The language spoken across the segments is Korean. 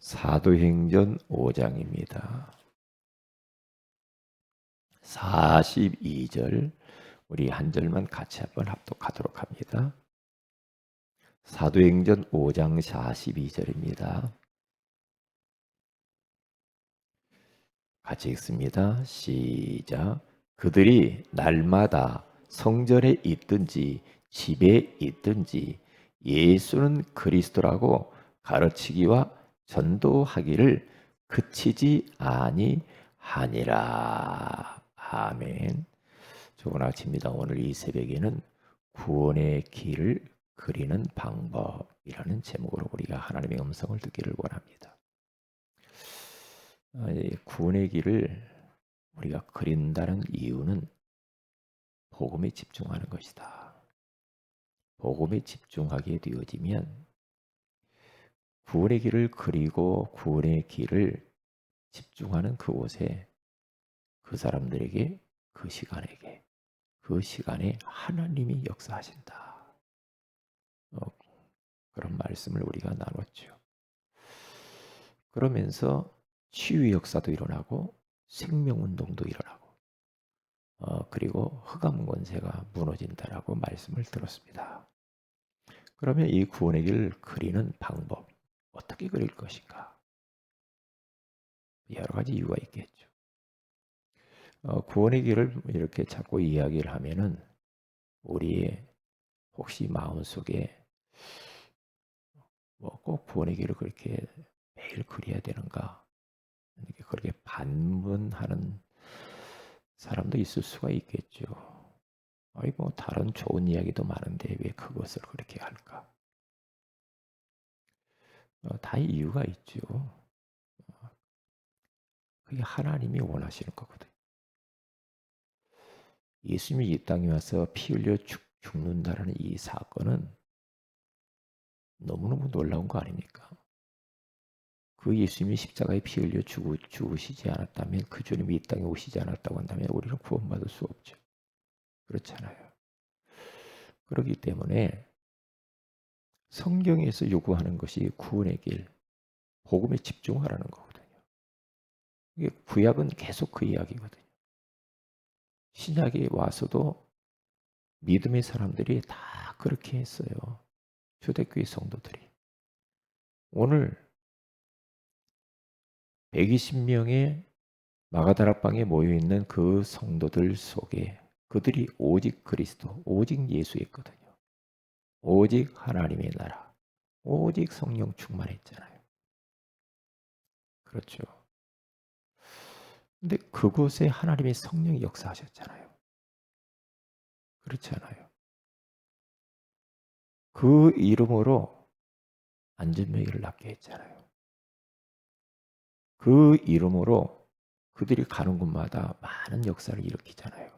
사도행전 5장입니다. 42절 우리 한 절만 같이 한번 합독하도록 합니다. 사도행전 5장 42절입니다. 같이 읽습니다. 시작. 그들이 날마다 성전에 있든지 집에 있든지 예수는 그리스도라고 가르치기와 전도하기를 그치지 아니하니라. 아멘. 좋은 아침입니다. 오늘 이 새벽에는 구원의 길을 그리는 방법이라는 제목으로 우리가 하나님의 음성을 듣기를 원합니다. 구원의 길을 우리가 그린다는 이유는 복음에 집중하는 것이다. 복음에 집중하게 되어지면 구원의 길을 그리고 구원의 길을 집중하는 그곳에 그 사람들에게 그 시간에 하나님이 역사하신다. 그런 말씀을 우리가 나눴죠. 그러면서 치유 역사도 일어나고 생명운동도 일어나고 그리고 흑암 권세가 무너진다라고 말씀을 들었습니다. 그러면 이 구원의 길을 그리는 방법 어떻게 그릴 것인가? 여러 가지 이유가 있겠죠. 구원의 길을 이렇게 자꾸 이야기를 하면은 우리의 혹시 마음속에 뭐 꼭 구원의 길을 그렇게 매일 그려야 되는가? 그렇게 반문하는 사람도 있을 수가 있겠죠. 아이 뭐 다른 좋은 이야기도 많은데 왜 그것을 그렇게 할까? 다 이유가 있죠. 그게 하나님이 원하시는 거거든요. 예수님이 이 땅에 와서 피 흘려 죽는다는 이 사건은 너무너무 놀라운 거 아닙니까? 그 예수님이 십자가에 피 흘려 죽으시지 않았다면, 그 주님이 이 땅에 오시지 않았다고 한다면 우리는 구원받을 수 없죠. 그렇잖아요. 그렇기 때문에 성경에서 요구하는 것이 구원의 길, 복음에 집중하라는 거거든요. 이게 구약은 계속 그 이야기거든요. 신약에 와서도 믿음의 사람들이 다 그렇게 했어요. 초대교회 성도들이. 오늘 120명의 마가다락방에 모여있는 그 성도들 속에 그들이 오직 그리스도, 오직 예수였거든요. 오직 하나님의 나라, 오직 성령 충만했잖아요. 그렇죠. 근데 그곳에 하나님의 성령이 역사하셨잖아요. 그렇지 않아요? 그 이름으로 안전병이를 낫게 했잖아요. 그 이름으로 그들이 가는 곳마다 많은 역사를 일으키잖아요.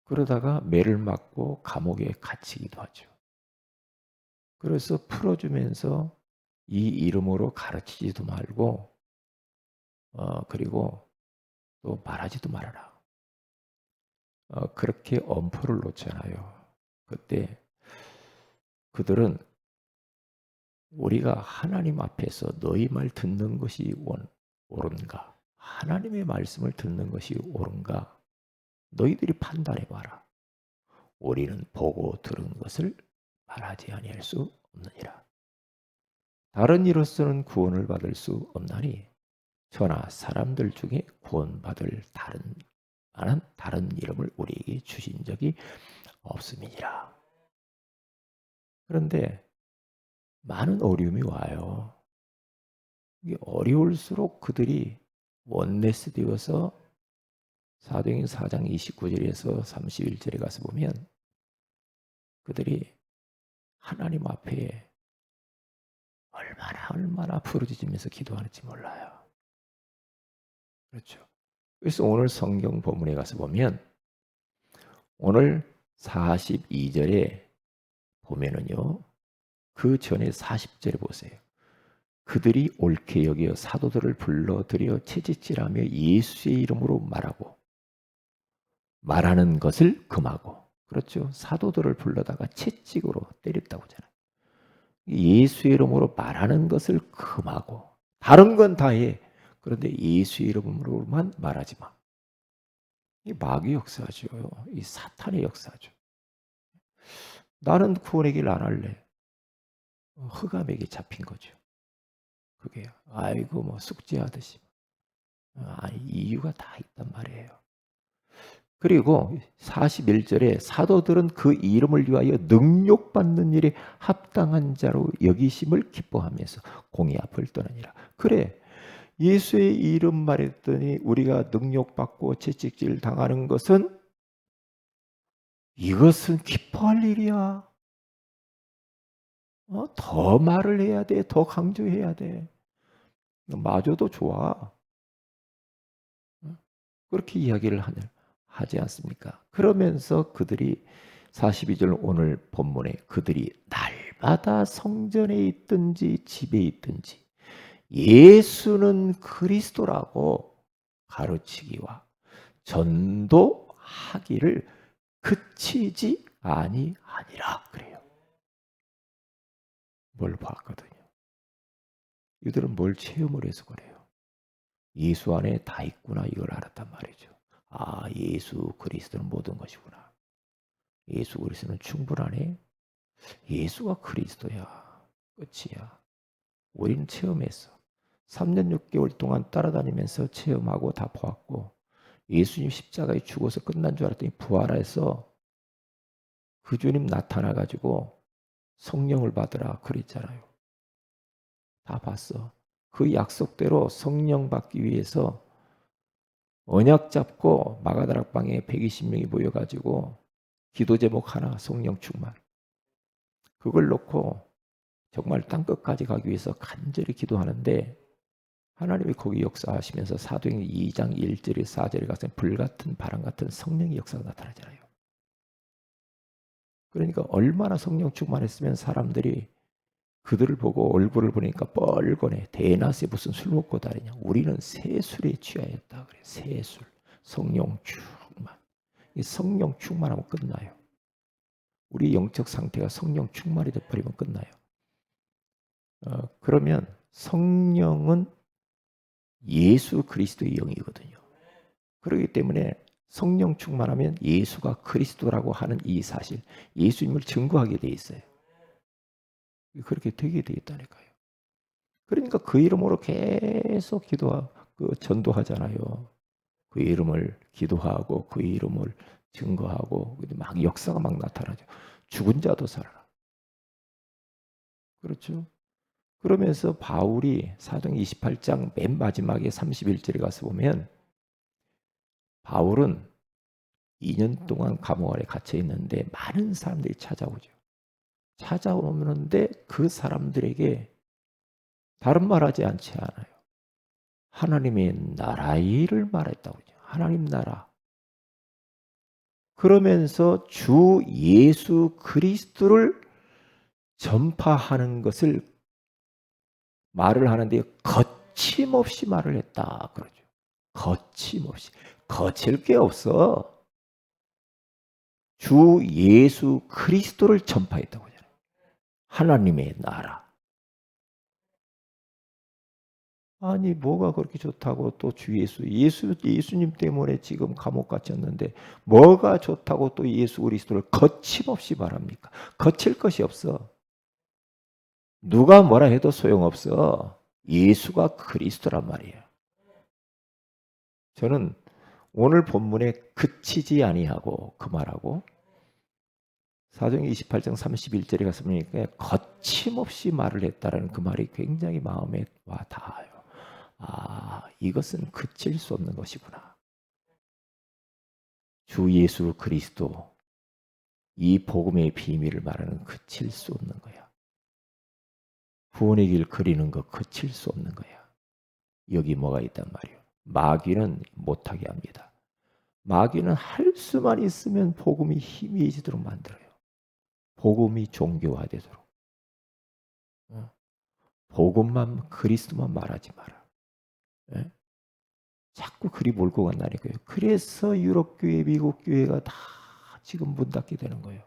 그러다가 매를 맞고 감옥에 갇히기도 하죠. 그래서 풀어주면서 이 이름으로 가르치지도 말고 그리고 또 말하지도 말아라. 그렇게 엄포를 놓잖아요. 그때 그들은 우리가 하나님 앞에서 너희 말 듣는 것이 옳은가? 하나님의 말씀을 듣는 것이 옳은가? 너희들이 판단해봐라. 우리는 보고 들은 것을 말하지 아니할 수 없느니라. 다른 이로서는 구원을 받을 수 없나니 저나 사람들 중에 구원받을 다른 이름을 우리에게 주신 적이 없음이니라. 그런데 많은 어려움이 와요. 이게 어려울수록 그들이 원내스 되어서 사도행전 4장 29절에서 31절에 가서 보면 그들이 하나님 앞에 얼마나 부르짖으면서 기도하는지 몰라요. 그렇죠. 그래서 오늘 성경 본문에 가서 보면 오늘 42절에 보면은요. 그 전에 40절에 보세요. 그들이 옳게 여겨 사도들을 불러들여 채찍질하며 예수의 이름으로 말하는 것을 금하고 그렇죠. 사도들을 불러다가 채찍으로 때렸다고 하잖아요. 예수의 이름으로 말하는 것을 금하고 다른 건 다 해. 그런데 예수의 이름으로만 말하지 마. 이 마귀 역사죠. 이 사탄의 역사죠. 나는 구원의 길 안 할래. 흑암에게 잡힌 거죠. 그게 아이고 뭐 숙제하듯이. 이유가 다 있단 말이에요. 그리고 41절에 사도들은 그 이름을 위하여 능욕받는 일에 합당한 자로 여기심을 기뻐하면서 공의 앞을 떠나니라. 그래, 예수의 이름 말했더니 우리가 능욕받고 채찍질 당하는 것은 이것은 기뻐할 일이야. 더 말을 해야 돼. 더 강조해야 돼. 마저도 좋아. 그렇게 이야기를 하지 않습니까? 그러면서 그들이 42절 오늘 본문에 그들이 날마다 성전에 있든지 집에 있든지 예수는 그리스도라고 가르치기와 전도하기를 그치지 아니하니라 그래요. 뭘 봤거든요. 이들은 뭘 체험을 해서 그래요. 예수 안에 다 있구나 이걸 알았단 말이죠. 예수 그리스도는 모든 것이구나. 예수 그리스도는 충분하네. 예수가 그리스도야. 끝이야. 우리는 체험했어. 3년 6개월 동안 따라다니면서 체험하고 다 보았고 예수님 십자가에 죽어서 끝난 줄 알았더니 부활해서 그 주님 나타나가지고 성령을 받으라 그랬잖아요. 다 봤어. 그 약속대로 성령 받기 위해서 언약 잡고 마가다락방에 120명이 모여가지고 기도 제목 하나 성령 충만. 그걸 놓고 정말 땅끝까지 가기 위해서 간절히 기도하는데 하나님이 거기 역사하시면서 사도행전 2장 1절에 4절에 가서 불같은 바람 같은 성령의 역사가 나타나잖아요. 그러니까 얼마나 성령 충만했으면 사람들이 그들을 보고 얼굴을 보니까 뻘건해. 대낮에 무슨 술 먹고 다니냐. 우리는 새술에 취하였다. 그래. 새술. 성령 충만. 이 성령 충만하면 끝나요. 우리 영적 상태가 성령 충만이 돼버리면 끝나요. 그러면 성령은 예수 그리스도의 영이거든요. 그렇기 때문에 성령 충만하면 예수가 그리스도라고 하는 이 사실, 예수님을 증거하게 돼 있어요. 그렇게 되게 돼 있다니까요. 그러니까 그 이름으로 계속 전도하잖아요. 그 이름을 기도하고 그 이름을 증거하고 막 역사가 막 나타나죠. 죽은 자도 살아나. 그렇죠? 그러면서 바울이 사도행 28장 맨 마지막에 31절에 가서 보면 바울은 2년 동안 감옥 안에 갇혀 있는데 많은 사람들이 찾아오죠. 찾아오는데 그 사람들에게 다른 말하지 않지 않아요. 하나님의 나라의 일을 말했다고 하죠. 하나님 나라. 그러면서 주 예수 그리스도를 전파하는 것을 말을 하는데 거침없이 말을 했다 그러죠. 거침없이. 거칠 게 없어. 주 예수 그리스도를 전파했다고 하잖아요. 하나님의 나라. 아니 뭐가 그렇게 좋다고 또 주 예수님 때문에 지금 감옥 갇혔는데 뭐가 좋다고 또 예수 그리스도를 거침없이 말합니까? 거칠 것이 없어. 누가 뭐라 해도 소용없어. 예수가 그리스도란 말이에요. 저는 오늘 본문에 그치지 아니하고 그 말하고 사도행전 28장 31절에 가서 보니까 거침없이 말을 했다라는 그 말이 굉장히 마음에 와 닿아요. 이것은 그칠 수 없는 것이구나. 주 예수 그리스도 이 복음의 비밀을 말하는 그칠 수 없는 거야. 구원의 길 그리는 거 그칠 수 없는 거야. 여기 뭐가 있단 말이에요. 마귀는 못하게 합니다. 마귀는 할 수만 있으면 복음이 희미해지도록 만들어요. 복음이 종교화되도록. 복음만 그리스도만 말하지 마라. 예? 자꾸 그리 몰고 간다니까요. 그래서 유럽 교회, 미국 교회가 다 지금 문 닫게 되는 거예요.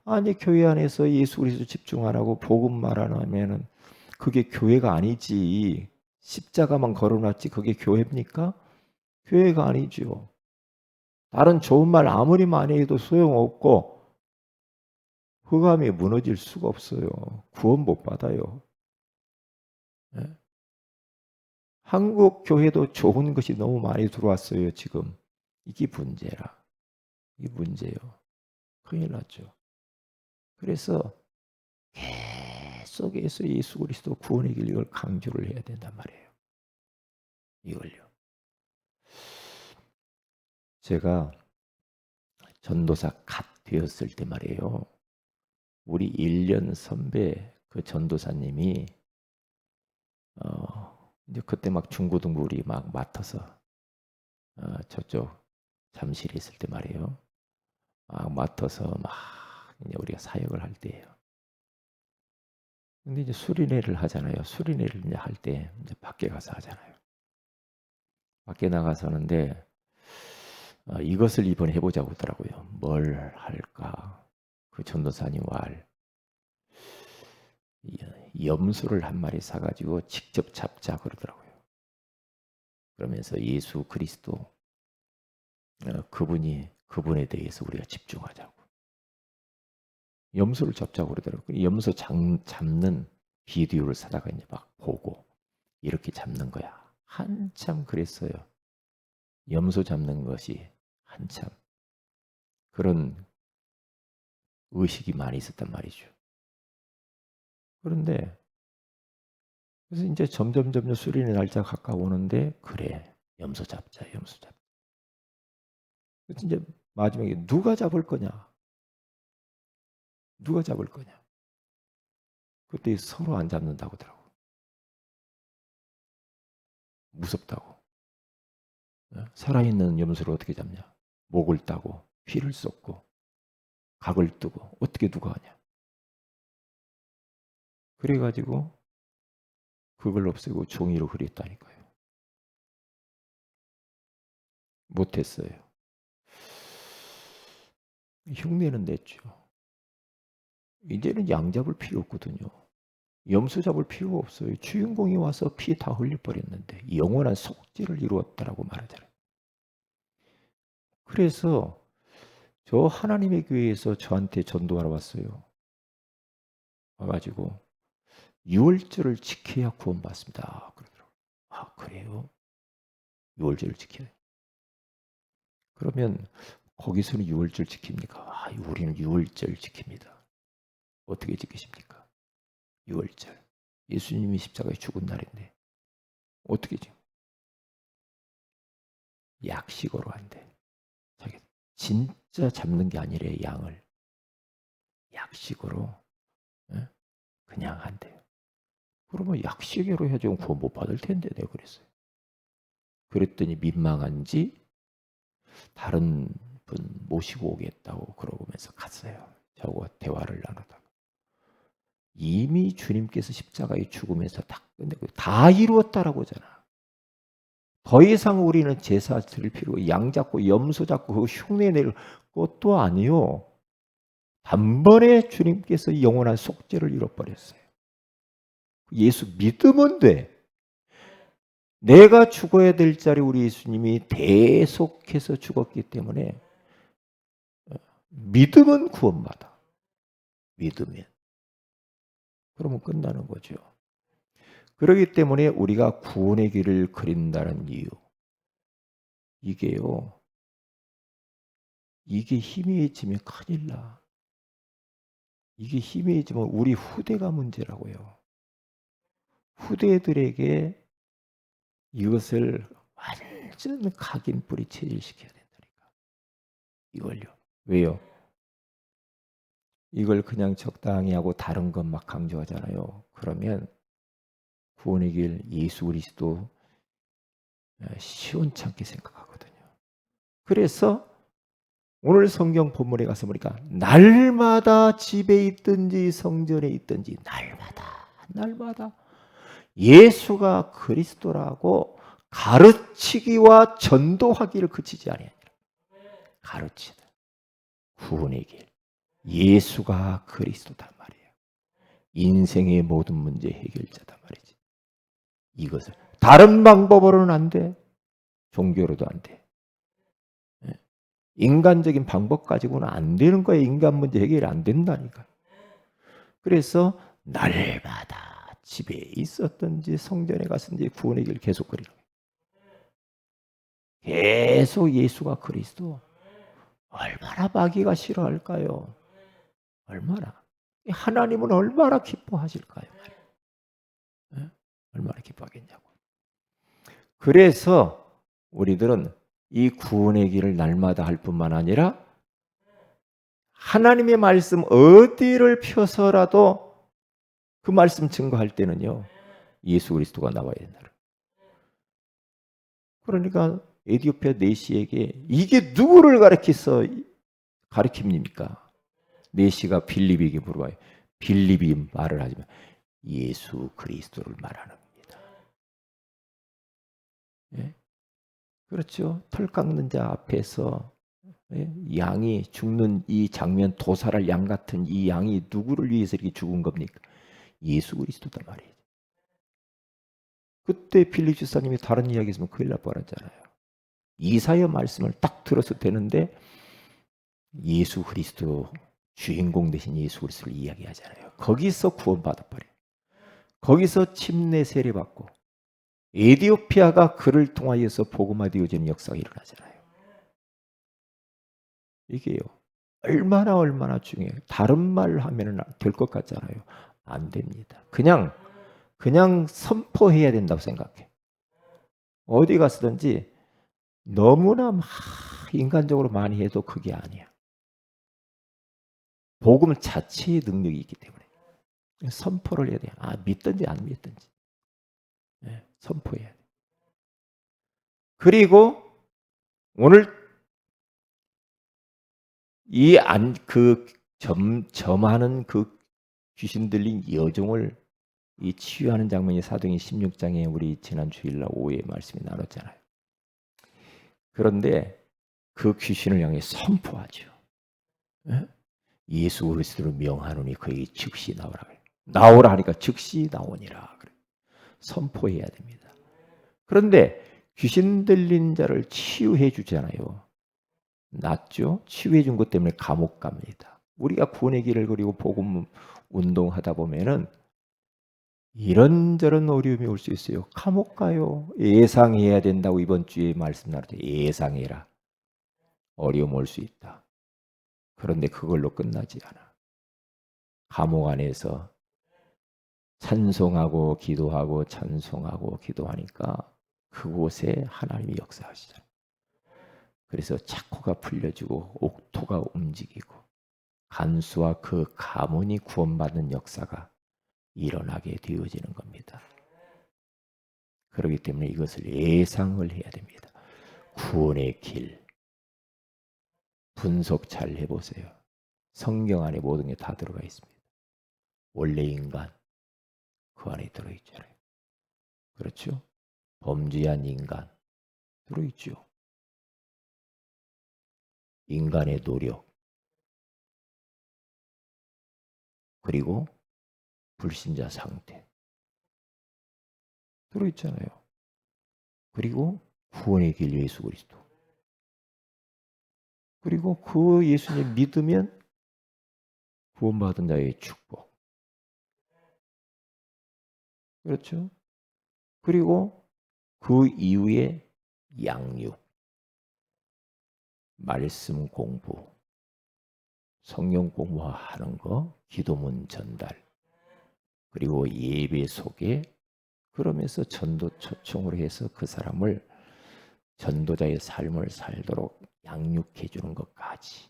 아니 교회 안에서 예수 그리스도 집중 안 하고 복음만 안 하면은 그게 교회가 아니지. 십자가만 걸어놨지 그게 교회입니까? 교회가 아니죠. 다른 좋은 말 아무리 많이 해도 소용없고 흑암이 무너질 수가 없어요. 구원 못 받아요. 예? 한국 교회도 좋은 것이 너무 많이 들어왔어요, 지금. 이게 문제라. 이게 문제예요. 큰일 났죠. 그래서 계속해서 예수 그리스도 구원의 길 이걸 강조를 해야 된단 말이에요. 이걸요. 제가 전도사 갓 되었을 때 말이에요. 우리 1년 선배 그 전도사님이 이제 그때 막 중고등부 우리 막 맡아서 저쪽 잠실에 있을 때 말이에요. 막 맡아서 막 이제 우리가 사역을 할 때예요. 근데 이제 수련회를 하잖아요. 수련회를 이제 할 때 이제 밖에 가서 하잖아요. 밖에 나가서 하는데 이것을 이번에 해보자고 하더라고요. 뭘 할까? 그 전도사님 말 염소를 한 마리 사가지고 직접 잡자 그러더라고요. 그러면서 예수 그리스도 그분에 대해서 우리가 집중하자고. 염소를 잡자고 그러더라고요. 염소 잡는 비디오를 사다가 이제 막 보고 이렇게 잡는 거야. 한참 그랬어요. 염소 잡는 것이 한참 그런 의식이 많이 있었단 말이죠. 그런데 그래서 이제 점점 수련의 날짜가 가까워오는데 그래 염소 잡자. 그래서 이제 마지막에 누가 잡을 거냐? 누가 잡을 거냐? 그때 서로 안 잡는다고 하더라고. 무섭다고. 살아있는 염소를 어떻게 잡냐? 목을 따고 피를 쏟고 각을 뜨고 어떻게 누가 하냐? 그래가지고 그걸 없애고 종이로 그렸다니까요. 못했어요. 흉내는 냈죠. 이제는 양 잡을 필요 없거든요. 염소 잡을 필요가 없어요. 주인공이 와서 피 다 흘려버렸는데 영원한 속죄를 이루었다라고 말하잖아요. 그래서 저 하나님의 교회에서 저한테 전도하러 왔어요. 와가지고 6월절을 지켜야 구원받습니다. 그러더라고요. 아 그래요? 6월절을 지켜요. 그러면 거기서는 6월절 지킵니까? 아 우리는 6월절 지킵니다. 어떻게 지키십니까? 6월절. 예수님이 십자가에 죽은 날인데 어떻게 지금 약식으로 한대. 자기 진짜 잡는 게 아니래 양을 약식으로 그냥 한대요. 그러면 약식으로 해야지 구원 못 받을 텐데 내가 그랬어요. 그랬더니 민망한지 다른 분 모시고 오겠다고 그러면서 갔어요. 저하고 대화를 나누다가 이미 주님께서 십자가에 죽으면서 다 끝내고 다 이루었다라고 하잖아. 더 이상 우리는 제사 드릴 필요가 양 잡고 염소 잡고 그 흉내 낼 것도 아니요. 단번에 주님께서 영원한 속죄를 이뤄버렸어요. 예수 믿으면 돼. 내가 죽어야 될 자리 우리 예수님이 대속해서 죽었기 때문에 믿으면 구원받아. 믿으면. 그러면 끝나는 거죠. 그렇기 때문에 우리가 구원의 길을 그린다는 이유. 이게요. 이게 희미해지면 큰일 나. 이게 희미해지면 우리 후대가 문제라고요. 후대들에게 이것을 완전 각인 뿌리 체질시켜야 된다니까. 이걸요. 왜요? 이걸 그냥 적당히 하고 다른 것 막 강조하잖아요. 그러면 구원의 길 예수 그리스도 시원찮게 생각하거든요. 그래서 오늘 성경 본문에 가서 보니까 날마다 집에 있든지 성전에 있든지 날마다 예수가 그리스도라고 가르치기와 전도하기를 그치지 아니하니라. 가르치다. 구원의 길. 예수가 그리스도단 말이에요. 인생의 모든 문제 해결자단 말이지. 이것을 다른 방법으로는 안 돼. 종교로도 안 돼. 인간적인 방법 가지고는 안 되는 거예요. 인간 문제 해결이 안 된다니까. 그래서 날마다 집에 있었든지 성전에 갔든지 구원의 길 계속 그리는 거예요. 계속 예수가 그리스도. 얼마나 마귀가 싫어할까요? 얼마나. 하나님은 얼마나 기뻐하실까요? 얼마나 기뻐하겠냐고. 그래서 우리들은 이 구원의 길을 날마다 할 뿐만 아니라 하나님의 말씀 어디를 펴서라도 그 말씀 증거할 때는요, 예수 그리스도가 나와야 된다. 그러니까 에디오피아 내시에게 이게 누구를 가르킵니까? 내시가 빌립에게 물어봐요. 빌립이 말을 하지만 예수 그리스도를 말하는 겁니다. 예? 그렇죠. 털 깎는 자 앞에서 양이 죽는 이 장면, 도살할 양 같은 이 양이 누구를 위해서 이렇게 죽은 겁니까? 예수 그리스도단 말이에요. 그때 빌립 집사님이 다른 이야기 있으면 큰일 날 뻔했잖아요. 이사야 말씀을 딱 들어서 되는데 예수 그리스도 주인공 되신 예수 그리스도를 이야기하잖아요. 거기서 구원받아버려요. 거기서 침례 세례받고 에디오피아가 그를 통하여서 복음화 되어지는 역사가 일어나잖아요. 이게요. 얼마나 중요해요. 다른 말 하면은 될 것 같잖아요. 안 됩니다. 그냥 선포해야 된다고 생각해. 어디 갔든지 너무나 인간적으로 많이 해도 그게 아니야. 복음 자체의 능력이 있기 때문에 선포를 해야 돼. 믿든지 안 믿든지 선포해야 돼. 그리고 오늘 점하는 그 귀신 들린 여종을 이 치유하는 장면이 사도행전 16장에 우리 지난 주일날 오후에 말씀이 나눴잖아요. 그런데 그 귀신을 향해 선포하죠. 예수 그리스도를 명하노니 그에게 즉시 나오라. 나오라 하니까 즉시 나오니라. 선포해야 됩니다. 그런데 귀신 들린 자를 치유해 주잖아요. 낫죠? 치유해 준 것 때문에 감옥 갑니다. 우리가 구원의 길을 그리고 복음 운동하다 보면은 이런저런 어려움이 올 수 있어요. 감옥 가요. 예상해야 된다고 이번 주에 말씀 나눴죠. 예상해라. 어려움 올 수 있다. 그런데 그걸로 끝나지 않아. 감옥 안에서 찬송하고 기도하고 찬송하고 기도하니까 그곳에 하나님이 역사하시잖아요. 그래서 착고가 풀려지고 옥토가 움직이고 간수와 그 가문이 구원받는 역사가 일어나게 되어지는 겁니다. 그렇기 때문에 이것을 예상을 해야 됩니다. 구원의 길 분석 잘 해보세요. 성경 안에 모든 게 다 들어가 있습니다. 원래 인간 그 안에 들어있잖아요. 그렇죠? 범죄한 인간 들어있죠. 인간의 노력 그리고 불신자 상태 들어있잖아요. 그리고 구원의 길 예수 그리스도 그리고 그 예수님 믿으면 구원받은 자의 축복 그렇죠? 그리고 그 이후에 양육 말씀 공부 성경 공부하는 거 기도문 전달 그리고 예배 소개 그러면서 전도 초청으로 해서 그 사람을 전도자의 삶을 살도록 양육해 주는 것까지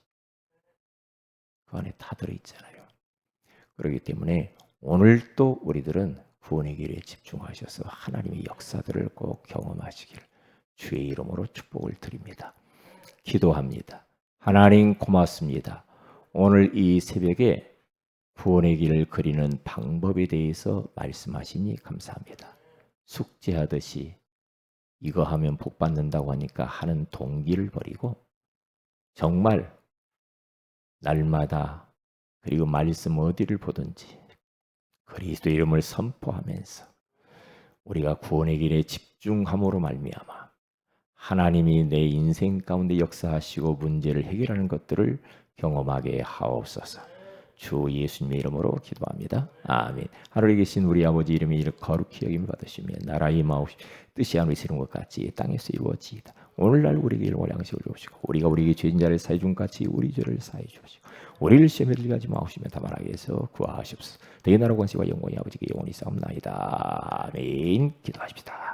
그 안에 다 들어있잖아요. 그렇기 때문에 오늘도 우리들은 구원의 길에 집중하셔서 하나님의 역사들을 꼭 경험하시길 주의 이름으로 축복을 드립니다. 기도합니다. 하나님 고맙습니다. 오늘 이 새벽에 구원의 길을 그리는 방법에 대해서 말씀하시니 감사합니다. 숙제하듯이 이거 하면 복 받는다고 하니까 하는 동기를 버리고 정말 날마다 그리고 말씀 어디를 보든지 그리스도 이름을 선포하면서 우리가 구원의 길에 집중함으로 말미암아 하나님이 내 인생 가운데 역사하시고 문제를 해결하는 것들을 경험하게 하옵소서. 주 예수님의 이름으로 기도합니다. 아멘. 하늘에 계신 우리 아버지 이름이 거룩히 여김을 받으시며 나라의 마옵시 뜻이 하늘에 이루는 것 같이 땅에서 이루어지이다. 오늘날 우리에게 일용할 양식을 주옵시고 우리가 우리에게 죄진 자를 사해 준 같이 우리 죄를 사해 주옵시고 우리를 시험에 들게 하지 마옵시며 다만 악에서 구하시옵소서. 대개 나라 권세와 영광이 아버지께 영원히 싸움나이다. 아멘. 기도하십시다.